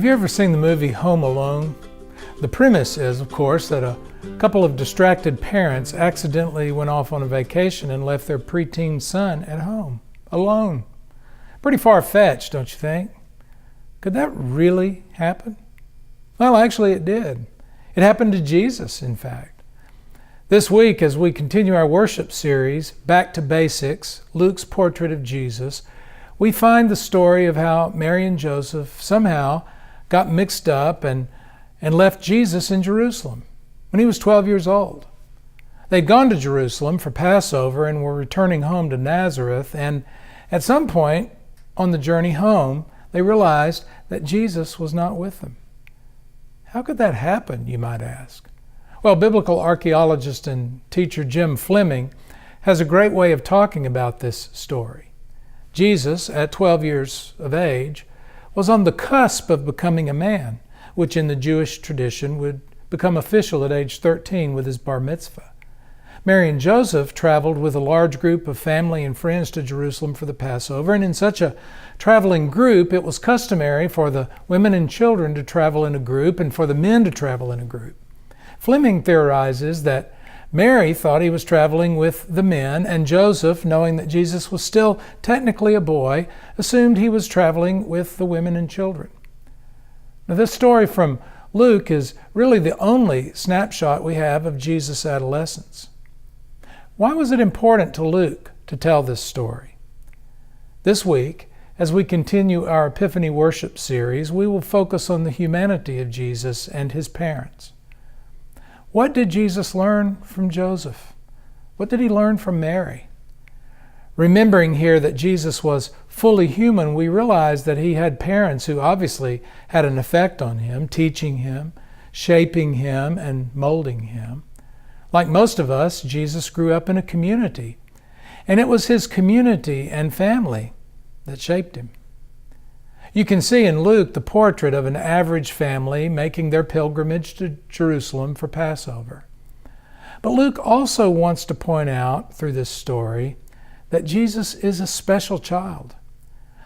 Have you ever seen the movie Home Alone? The premise is, of course, that a couple of distracted parents accidentally went off on a vacation and left their preteen son at home, alone. Pretty far-fetched, don't you think? Could that really happen? Well, actually it did. It happened to Jesus, in fact. This week, as we continue our worship series, Back to Basics, Luke's Portrait of Jesus, we find the story of how Mary and Joseph somehow got mixed up and left Jesus in Jerusalem when he was 12 years old. They'd gone to Jerusalem for Passover and were returning home to Nazareth, and at some point on the journey home, they realized that Jesus was not with them. How could that happen, you might ask? Well, biblical archaeologist and teacher Jim Fleming has a great way of talking about this story. Jesus, at 12 years of age, was on the cusp of becoming a man, which in the Jewish tradition would become official at age 13 with his bar mitzvah. Mary and Joseph traveled with a large group of family and friends to Jerusalem for the Passover, and in such a traveling group, it was customary for the women and children to travel in a group and for the men to travel in a group. Fleming theorizes that Mary thought he was traveling with the men, and Joseph, knowing that Jesus was still technically a boy, assumed he was traveling with the women and children. Now, this story from Luke is really the only snapshot we have of Jesus' adolescence. Why was it important to Luke to tell this story? This week, as we continue our Epiphany worship series, we will focus on the humanity of Jesus and his parents. What did Jesus learn from Joseph? What did he learn from Mary? Remembering here that Jesus was fully human, we realize that he had parents who obviously had an effect on him, teaching him, shaping him, and molding him. Like most of us, Jesus grew up in a community, and it was his community and family that shaped him. You can see in Luke the portrait of an average family making their pilgrimage to Jerusalem for Passover. But Luke also wants to point out through this story that Jesus is a special child.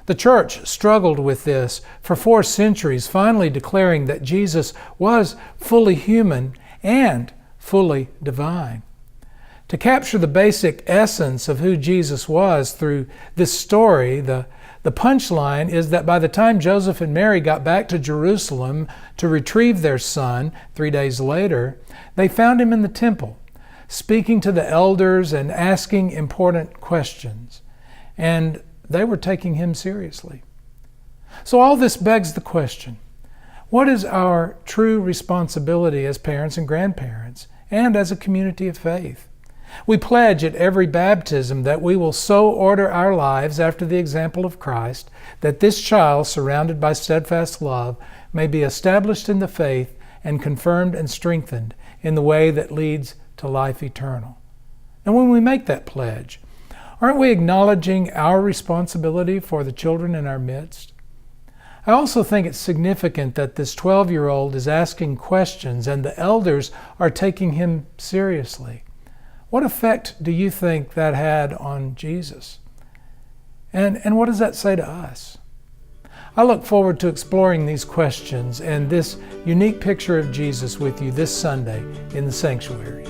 The church struggled with this for 4 centuries, finally declaring that Jesus was fully human and fully divine. To capture the basic essence of who Jesus was through this story, the punchline is that by the time Joseph and Mary got back to Jerusalem to retrieve their son 3 days later, they found him in the temple, speaking to the elders and asking important questions. And they were taking him seriously. So all this begs the question, what is our true responsibility as parents and grandparents and as a community of faith? We pledge at every baptism that we will so order our lives after the example of Christ that this child, surrounded by steadfast love, may be established in the faith and confirmed and strengthened in the way that leads to life eternal. And when we make that pledge, aren't we acknowledging our responsibility for the children in our midst? I also think it's significant that this 12-year-old is asking questions and the elders are taking him seriously. What effect do you think that had on Jesus? And what does that say to us? I look forward to exploring these questions and this unique picture of Jesus with you this Sunday in the sanctuary.